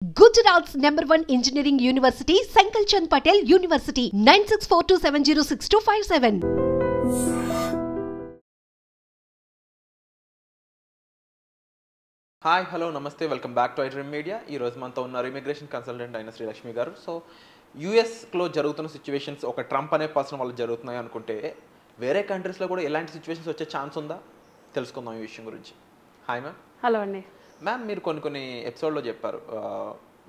Gujarat's #1 engineering university, Sankalchand Patel University, 9642706257. Hi hello నమస్తే welcome back to iDream media. ఈరోజు మనతో ఉన్నారు immigration consultant అయిన శ్రీలక్ష్మి గారు. సో యూఎస్లో జరుగుతున్న సిచ్యువేషన్స్ ఒక ట్రంప్ అనే పర్సన్ వల్ల జరుగుతున్నాయి అనుకుంటే వేరే కంట్రీస్లో కూడా ఎలాంటి సిచ్యువేషన్స్ వచ్చే ఛాన్స్ ఉందా తెలుసుకుందాం ఈ విషయం గురించి. Hi ma'am. హలో అండి. మ్యామ్, మీరు కొన్ని ఎపిసోడ్లో చెప్పారు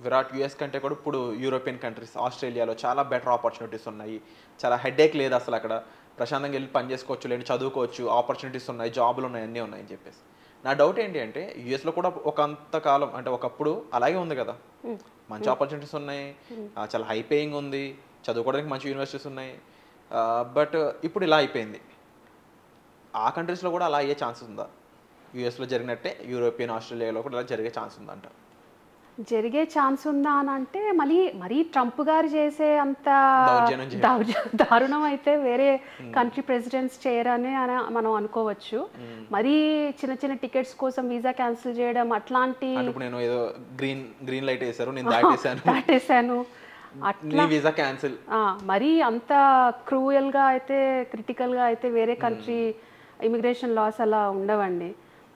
విరాట్ యూఎస్ కంటే కూడా ఇప్పుడు యూరోపియన్ కంట్రీస్ ఆస్ట్రేలియాలో చాలా బెటర్ ఆపర్చునిటీస్ ఉన్నాయి, చాలా హెడేక్ లేదు, అసలు అక్కడ ప్రశాంతంగా వెళ్ళి పని చేసుకోవచ్చు, లేని చదువుకోవచ్చు, ఆపర్చునిటీస్ ఉన్నాయి, జాబులు ఉన్నాయి, అన్నీ ఉన్నాయని చెప్పేసి. నా డౌట్ ఏంటి అంటే యూఎస్లో కూడా ఒకంతకాలం అంటే ఒకప్పుడు అలాగే ఉంది కదా, మంచి ఆపర్చునిటీస్ ఉన్నాయి, చాలా హై పేయింగ్ ఉంది, చదువుకోవడానికి మంచి యూనివర్సిటీస్ ఉన్నాయి, బట్ ఇప్పుడు ఇలా అయిపోయింది. ఆ కంట్రీస్లో కూడా అలా అయ్యే ఛాన్స్ ఉందా? యూఎస్లో జరిగినట్టే యూరోపియన్ ఆస్ట్రేలియాలో కూడా ఇలా జరిగే ఛాన్స్ ఉందంట? జరిగే ఛాన్స్ ఉందా అని అంటే మరీ ట్రంప్ గారు చేసే అంత దారుణం అయితే వేరే కంట్రీ ప్రెసిడెంట్స్ చేయరని మనం అనుకోవచ్చు. మరీ చిన్న చిన్న టికెట్స్ కోసం వీసా క్యాన్సిల్ చేయడం అట్లాంటి, నేను ఏదో గ్రీన్ లైట్ వేసారు, నేను దాటేసాను అట్లా వీసా క్యాన్సిల్, మరీ అంత క్రూయల్గా అయితే క్రిటికల్గా అయితే వేరే కంట్రీ ఇమిగ్రేషన్ లాస్ అలా ఉండవండి.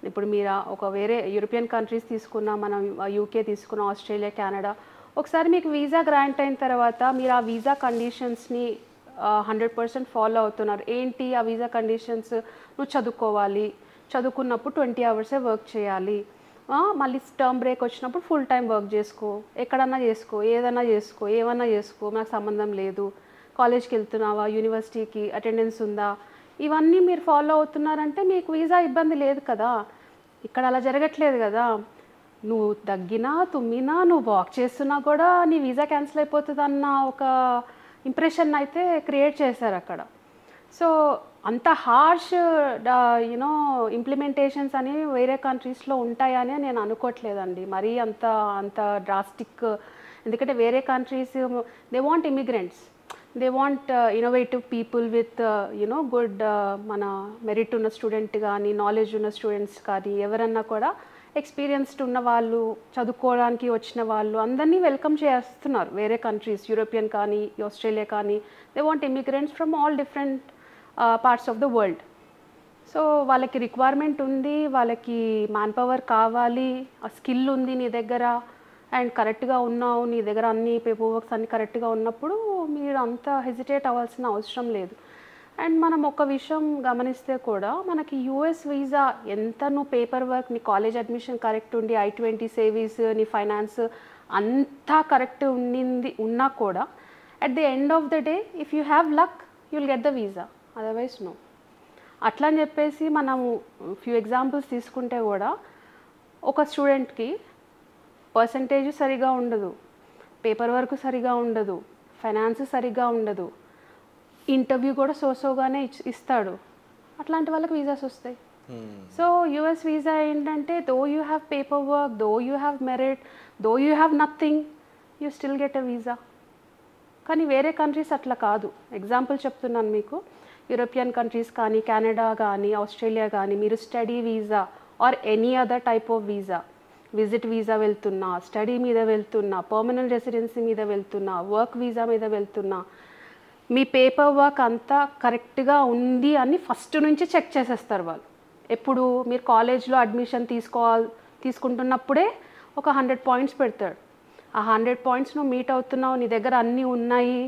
ఇప్పుడు మీరు ఒక వేరే యూరోపియన్ కంట్రీస్ తీసుకున్నా, మనం యూకే తీసుకున్న, ఆస్ట్రేలియా, కెనడా, ఒకసారి మీకు వీసా గ్రాంట్ అయిన తర్వాత మీరు ఆ వీసా కండిషన్స్ని 100% ఫాలో అవుతున్నారు. ఏంటి ఆ వీసా కండిషన్స్? నువ్వు చదువుకోవాలి, చదువుకున్నప్పుడు 20 hours వర్క్ చేయాలి, మళ్ళీ టర్మ్ బ్రేక్ వచ్చినప్పుడు ఫుల్ టైం వర్క్ చేసుకో, ఎక్కడన్నా చేసుకో, ఏదన్నా చేసుకో, ఏమన్నా చేసుకో, నాకు సంబంధం లేదు, కాలేజ్కి వెళ్తున్నావా, యూనివర్సిటీకి అటెండెన్స్ ఉందా, ఇవన్నీ మీరు ఫాలో అవుతున్నారంటే మీకు వీసా ఇబ్బంది లేదు కదా. ఇక్కడ అలా జరగట్లేదు కదా. నువ్వు దగ్గినా తుమ్మినా నువ్వు వాక్ చేస్తున్నా కూడా నీ వీసా క్యాన్సిల్ అయిపోతుంది అన్న ఒక ఇంప్రెషన్ అయితే క్రియేట్ చేశారు అక్కడ. సో అంత హార్ష్ ఇంప్లిమెంటేషన్స్ అని వేరే కంట్రీస్లో ఉంటాయని నేను అనుకోవట్లేదండి. మరీ అంత డ్రాస్టిక్. ఎందుకంటే వేరే countries they want immigrants, they want innovative people with good మన మెరిట్ ఉన్న స్టూడెంట్ కానీ, నాలెడ్జ్ ఉన్న స్టూడెంట్స్ కానీ, ఎవరన్నా కూడా ఎక్స్పీరియన్స్డ్ ఉన్న వాళ్ళు, చదువుకోవడానికి వచ్చిన వాళ్ళు అందరినీ వెల్కమ్ చేస్తున్నారు వేరే కంట్రీస్, యూరోపియన్ కానీ, ఆస్ట్రేలియా కానీ. They want immigrants from all different parts of the world. So వాళ్ళకి రిక్వైర్మెంట్ ఉంది, వాళ్ళకి మ్యాన్ పవర్ కావాలి, ఆ స్కిల్ ఉంది నీ దగ్గర, అండ్ కరెక్ట్గా ఉన్నావు, నీ దగ్గర అన్ని పేపర్ వర్క్స్ అన్ని కరెక్ట్గా ఉన్నప్పుడు మీరు అంత హెజిటేట్ అవ్వాల్సిన అవసరం లేదు. అండ్ మనం ఒక విషయం గమనిస్తే కూడా మనకి యూఎస్ వీసా ఎంత నువ్వు పేపర్ వర్క్, నీ కాలేజ్ అడ్మిషన్ కరెక్ట్ ఉండి, I-20 సేవింగ్స్, నీ ఫైనాన్స్ అంతా కరెక్ట్ ఉన్నా కూడా at the end of the day if you have luck you will get the visa, otherwise no. అట్లా అని చెప్పేసి మనము ఫ్యూ ఎగ్జాంపుల్స్ తీసుకుంటే కూడా ఒక స్టూడెంట్కి పర్సంటేజ్ సరిగా ఉండదు, పేపర్ వర్క్ సరిగా ఉండదు, ఫైనాన్స్ సరిగా ఉండదు, ఇంటర్వ్యూ కూడా సోగానే ఇస్తాడు, అట్లాంటి వాళ్ళకి వీసాస్ వస్తాయి. సో యూఎస్ వీసా ఏంటంటే though you have paper work, though you have merit, though you have nothing, you still get a visa. కానీ వేరే కంట్రీస్ అట్లా కాదు. ఎగ్జాంపుల్ చెప్తున్నాను మీకు. యూరోపియన్ కంట్రీస్ కానీ, కెనడా కానీ, ఆస్ట్రేలియా కానీ, మీరు study visa or any other type of visa, visit visa వెళ్తున్నా, స్టడీ మీద వెళ్తున్నా, పర్మనెంట్ రెసిడెన్సీ మీద వెళ్తున్నా, వర్క్ వీసా మీద వెళ్తున్నా, మీ పేపర్ వర్క్ అంతా కరెక్ట్గా ఉంది అని ఫస్ట్ నుంచి చెక్ చేసేస్తారు వాళ్ళు. ఎప్పుడు మీరు కాలేజ్లో అడ్మిషన్ తీసుకుంటున్నప్పుడే ఒక 100 points పెడతాడు. ఆ 100 points నువ్వు మీట్ అవుతున్నావు, నీ దగ్గర అన్నీ ఉన్నాయి.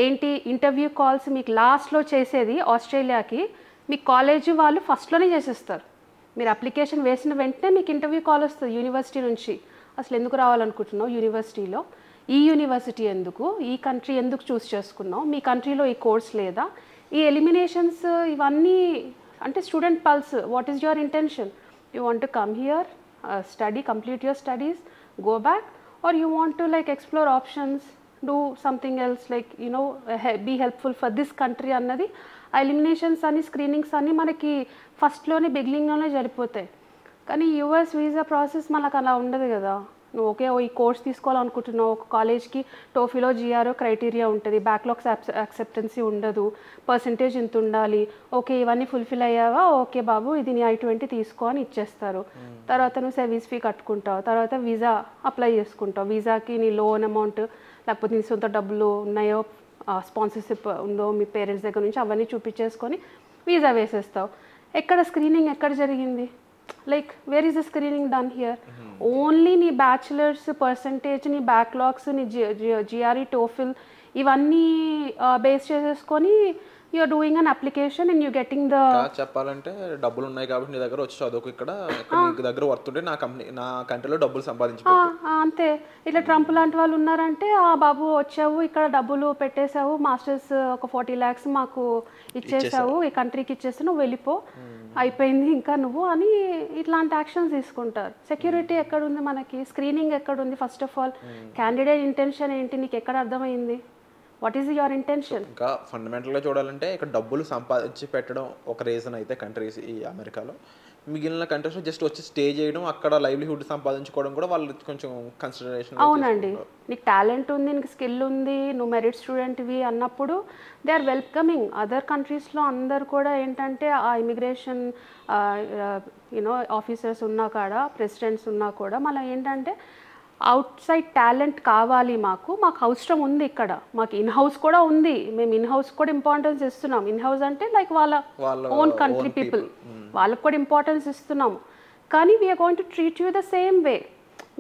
ఏంటి ఇంటర్వ్యూ కాల్స్ మీకు లాస్ట్లో చేసేది ఆస్ట్రేలియాకి మీ కాలేజీ వాళ్ళు ఫస్ట్లోనే చేసేస్తారు. మీరు అప్లికేషన్ వేసిన వెంటనే మీకు ఇంటర్వ్యూ కాల్ వస్తుంది యూనివర్సిటీ నుంచి. అసలు ఎందుకు రావాలనుకుంటున్నావు యూనివర్సిటీలో, ఈ యూనివర్సిటీ ఎందుకు, ఈ కంట్రీ ఎందుకు చూస్ చేసుకున్నావు, మీ కంట్రీలో ఈ కోర్స్ లేదా, ఈ ఎలిమినేషన్స్ ఇవన్నీ. అంటే student pulse, what is your intention, you want to come here, study, complete your studies, go back, or you want to explore options, do something else, be helpful for this country అన్నది. ఆ eliminations అని, screenings అన్నీ మనకి ఫస్ట్లోనే బిగినింగ్లోనే జరిగిపోతాయి. కానీ US visa process మనకు అలా ఉండదు కదా. నువ్వు ఓకే ఈ కోర్స్ తీసుకోవాలనుకుంటున్నావు, ఒక కాలేజ్కి టోఫీలో జిఆర్ఓ క్రైటీరియా ఉంటుంది, బ్యాక్లాగ్స్ యాక్సెప్టెన్సీ ఉండదు, పర్సంటేజ్ ఇంత ఉండాలి, ఓకే ఇవన్నీ ఫుల్ఫిల్ అయ్యావా, ఓకే బాబు ఇది నీ I-20 తీసుకో అని ఇచ్చేస్తారు. తర్వాత నువ్వు సర్వీస్ ఫీ కట్టుకుంటావు, తర్వాత వీసా అప్లై చేసుకుంటావు, వీసాకి నీ లోన్ అమౌంట్ లేకపోతే నీ సొంత డబ్బులు ఉన్నాయో, స్పాన్సర్షిప్ ఉందో మీ పేరెంట్స్ దగ్గర నుంచి అవన్నీ చూపించేసుకొని వీసా వేసేస్తావు. ఎక్కడ స్క్రీనింగ్ ఎక్కడ జరిగింది? Like where is the screening done here? Only నీ బ్యాచులర్స్ పర్సంటేజ్, నీ బ్యాక్లాగ్స్, నీ GRE టోఫిల్ ఇవన్నీ బేస్ చేసేసుకొని you're doing an application and you're getting the చెప్పాలంటే డబ్బులు ఉన్నాయి కాబట్టి నీ దగ్గర వచ్చి చదువుకు, ఇక్కడ నీ దగ్గర వర్త్ ఉంటే నా కంట్రీలో డబ్బులు సంపాదించుకో అంతే. ఇట్లా ట్రంప్ లాంటి వాళ్ళు ఉన్నారంటే బాబు వచ్చావు ఇక్కడ డబ్బులు పెట్టేశావు, మాస్టర్స్ ఒక 40 lakhs మాకు ఇచ్చేసావు, ఈ కంట్రీకి ఇచ్చేసి నువ్వు వెళ్ళిపో అయిపోయింది ఇంకా నువ్వు అని ఇట్లాంటి యాక్షన్స్ తీసుకుంటారు. సెక్యూరిటీ ఎక్కడుంది మనకి? స్క్రీనింగ్ ఎక్కడుంది? First of all candidate intention ఏంటి నీకు ఎక్కడ అర్థమైంది? What is your intention? ఇంకా ఫండమెంటల్గా చూడాలంటే ఇక్కడ డబ్బులు సంపాదించి పెట్టడం ఒక రీజన్ అయితే కంట్రీస్ ఈ అమెరికాలో, మిగిలిన కంట్రీస్లో జస్ట్ వచ్చి స్టే చేయడం, అక్కడ లైవ్లీహుడ్ సంపాదించుకోవడం కూడా వాళ్ళు కొంచెం కన్సిడరేషన్. అవునండి, నీకు టాలెంట్ ఉంది, నీకు స్కిల్ ఉంది, నువ్వు మెరిట్ స్టూడెంట్వి అన్నప్పుడు దే ఆర్ వెల్కమింగ్. అదర్ కంట్రీస్లో అందరు కూడా ఏంటంటే ఆ ఇమిగ్రేషన్ ఆఫీసర్స్ ఉన్నా కాడ, ప్రెసిడెంట్స్ ఉన్నా కూడా మళ్ళీ ఏంటంటే అవుట్ సైడ్ టాలెంట్ కావాలి, మాకు అవసరం ఉంది, ఇక్కడ మాకు ఇన్ హౌస్ కూడా ఉంది, మేము ఇన్ హౌస్ కూడా ఇంపార్టెన్స్ ఇస్తున్నాం. ఇన్ హౌస్ అంటే లైక్ వాళ్ళ ఓన్ కంట్రీ పీపుల్, వాళ్ళకు కూడా ఇంపార్టెన్స్ ఇస్తున్నాము. కానీ we are going to treat you the same way.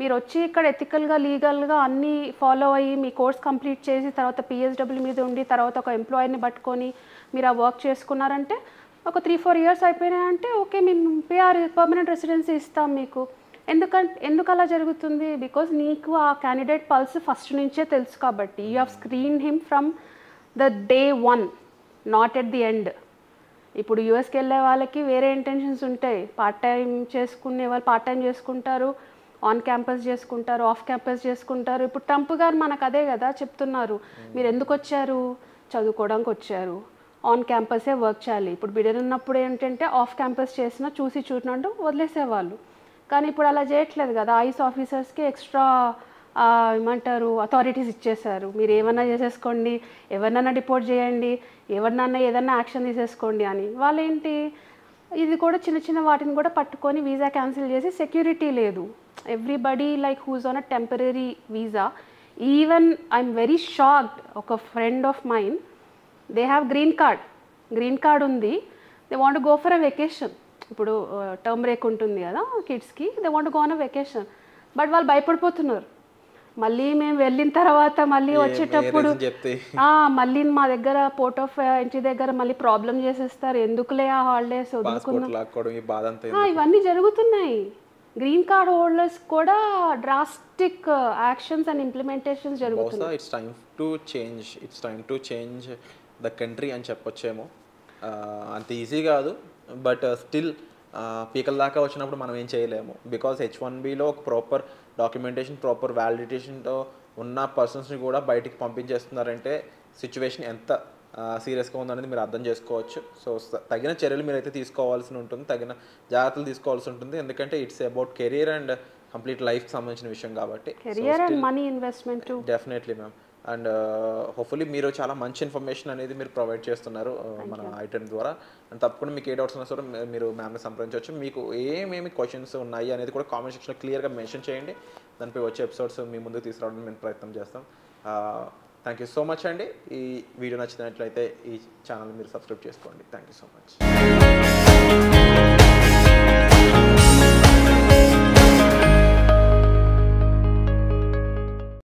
మీరు వచ్చి ఇక్కడ ఎథికల్గా లీగల్గా అన్నీ ఫాలో అయ్యి మీ కోర్స్ కంప్లీట్ చేసి తర్వాత PSW మీద ఉండి తర్వాత ఒక ఎంప్లాయర్ని పట్టుకొని మీరు ఆ వర్క్ చేసుకున్నారంటే ఒక 3-4 years అయిపోయినాయంటే ఓకే మేము PR పర్మనెంట్ రెసిడెన్సీ ఇస్తాం మీకు. ఎందుకు అలా జరుగుతుంది? బికాజ్ నీకు ఆ క్యాండిడేట్ పల్స్ ఫస్ట్ నుంచే తెలుసు కాబట్టి you have screened him from the day 1, not at the end. ఇప్పుడు యూఎస్కి వెళ్ళే వాళ్ళకి వేరే ఇంటెన్షన్స్ ఉంటాయి. పార్ట్ టైం చేసుకునే వాళ్ళు పార్ట్ టైం చేసుకుంటారు, ఆన్ క్యాంపస్ చేసుకుంటారు, ఆఫ్ క్యాంపస్ చేసుకుంటారు. ఇప్పుడు ట్రంప్ గారు మనకు అదే కదా చెప్తున్నారు, మీరు ఎందుకు వచ్చారు? చదువుకోవడానికి వచ్చారు, ఆన్ క్యాంపసే వర్క్ చేయాలి. ఇప్పుడు బిడెన్ ఉన్నప్పుడు ఏంటంటే ఆఫ్ క్యాంపస్ చేసినా చూసినట్టు వదిలేసేవాళ్ళు. కానీ ఇప్పుడు అలా చేయట్లేదు కదా, ఐస్ ఆఫీసర్స్కి ఎక్స్ట్రా ఏమంటారు అథారిటీస్ ఇచ్చేశారు. మీరు ఏమన్నా చేసేసుకోండి, ఎవరినైనా డిపోర్ట్ చేయండి, ఎవరినన్నా ఏదన్నా యాక్షన్ తీసేసుకోండి అని. వాళ్ళు ఏంటి ఇది కూడా చిన్న వాటిని కూడా పట్టుకొని వీసా క్యాన్సిల్ చేసి సెక్యూరిటీ లేదు. Everybody like who's on a temporary visa. Even I'm very shocked, ఒక friend of mine they have green card ఉంది, they want go for a vacation. ఇప్పుడు టర్మ్ బ్రేక్ ఉంటుంది కదా కిడ్స్కి, they want go on a vacation. But వాళ్ళు భయపడిపోతున్నారు, మళ్ళీ మేము వెళ్ళిన తర్వాత మళ్ళీ వచ్చేటప్పుడు మళ్ళీ మా దగ్గర పోర్ట్ ఆఫ్ ఎంట్రీ దగ్గర మళ్ళీ ప్రాబ్లం చేసేస్తారు, ఎందుకులే ఆ హాలిడేస్ వదులుకున్నాం. ఇవన్నీ జరుగుతున్నాయి. గ్రీన్ కార్డ్ హోల్డర్స్ కూడా డ్రాస్టిక్ యాక్షన్స్ అండ్ ఇంప్లిమెంటేషన్స్ జరుగుతున్నాయి. It's time to change the country అని చెప్పొచ్చేమో. అంత ఈజీ కాదు, బట్ స్టిల్ పీకల దాకా వచ్చినప్పుడు మనం ఏం చేయలేము. బికాస్ H1Bలో ఒక ప్రాపర్ డాక్యుమెంటేషన్, ప్రాపర్ వ్యాలిడిటేషన్తో ఉన్న పర్సన్స్ని కూడా బయటికి పంపించేస్తున్నారంటే సిచ్యువేషన్ ఎంత సీరియస్గా ఉందనేది మీరు అర్థం చేసుకోవచ్చు. సో తగిన చర్యలు మీరైతే తీసుకోవాల్సి ఉంటుంది, తగిన జాగ్రత్తలు తీసుకోవాల్సి ఉంటుంది. ఎందుకంటే it's about career and complete లైఫ్కి సంబంధించిన విషయం కాబట్టి. Career and money investment definitely ma'am. And hopefully మీరు చాలా మంచి ఇన్ఫర్మేషన్ అనేది మీరు ప్రొవైడ్ చేస్తున్నారు మన I-10 ద్వారా. అండ్ తప్పకుండా మీకు ఏ డౌట్స్ ఉన్నా సరే మీరు మ్యామ్ని సంప్రదించవచ్చు. మీకు ఏమేమి క్వశ్చన్స్ ఉన్నాయి అనేది కూడా కామెంట్ సెక్షన్లో క్లియర్గా మెన్షన్ చేయండి. దానిపై వచ్చే ఎపిసోడ్స్ మీ ముందుకు తీసుకురావడానికి మేము ప్రయత్నం చేస్తాం. థ్యాంక్ యూ సో మచ్ అండి. ఈ వీడియో నచ్చినట్లయితే ఈ ఛానల్ మీరు సబ్స్క్రైబ్ చేసుకోండి. Thank you so much.